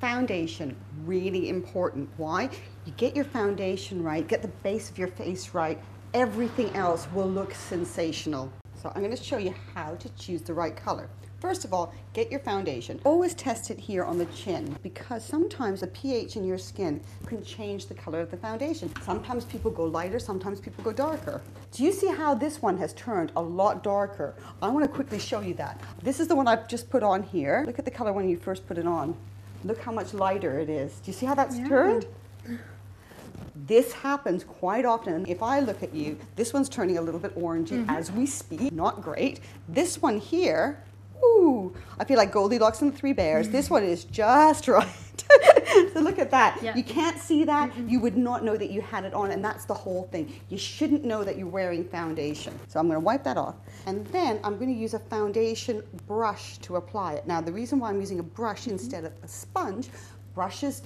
Foundation, really important. Why? You get your foundation right, get the base of your face right, everything else will look sensational. So I'm going to show you how to choose the right color. First of all, get your foundation. Always test it here on the chin, because sometimes the pH in your skin can change the color of the foundation. Sometimes people go lighter, sometimes people go darker. Do you see how this one has turned a lot darker? I want to quickly show you that. This is the one I've just put on here. Look at the color when you first put it on. Look how much lighter it is. Do you see how that's turned? This happens quite often. If I look at you, this one's turning a little bit orangey as we speak. Not great. This one here, ooh, I feel like Goldilocks and the Three Bears. This one is just right. So look at that. Yeah. You can't see that. You would not know that you had it on, and that's the whole thing. You shouldn't know that you're wearing foundation. So I'm going to wipe that off, and then I'm going to use a foundation brush to apply it. Now, the reason why I'm using a brush instead of a sponge, brushes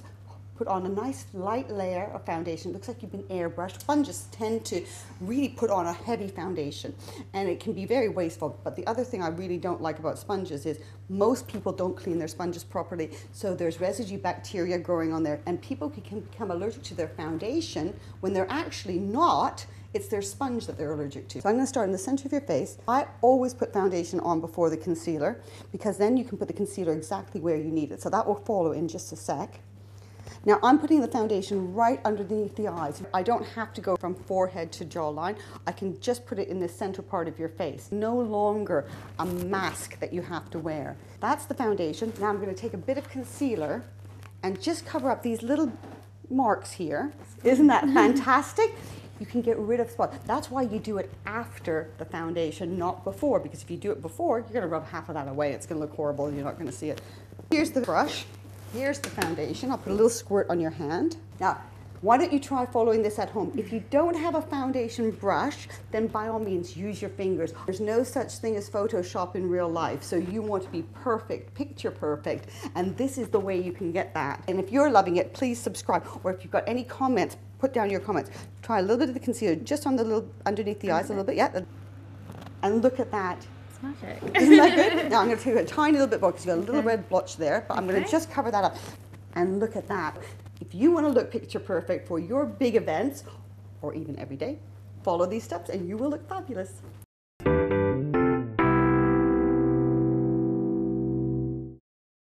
put on a nice light layer of foundation. It looks like you've been airbrushed. Sponges tend to really put on a heavy foundation, and it can be very wasteful. But the other thing I really don't like about sponges is most people don't clean their sponges properly, so there's residue bacteria growing on there, and people can become allergic to their foundation when they're actually not. It's their sponge that they're allergic to. So I'm going to start in the center of your face. I always put foundation on before the concealer, because then you can put the concealer exactly where you need it. So that will follow in just a sec. Now I'm putting the foundation right underneath the eyes. I don't have to go from forehead to jawline. I can just put it in the center part of your face. No longer a mask that you have to wear. That's the foundation. Now I'm going to take a bit of concealer and just cover up these little marks here. Isn't that fantastic? You can get rid of spots. That's why you do it after the foundation, not before, because if you do it before, you're going to rub half of that away. It's going to look horrible and you're not going to see it. Here's the brush. Here's the foundation. I'll put a little squirt on your hand. Now, why don't you try following this at home? If you don't have a foundation brush, then by all means use your fingers. There's no such thing as Photoshop in real life, so you want to be perfect, picture perfect, and this is the way you can get that. And if you're loving it, please subscribe, or if you've got any comments, put down your comments. Try a little bit of the concealer just on the little, underneath the eyes a little bit, yeah. And look at that. Magic. Isn't that good? Now I'm going to take a tiny little bit more because you've got a little red blotch there, but I'm going to just cover that up. And look at that. If you want to look picture perfect for your big events, or even every day, follow these steps and you will look fabulous.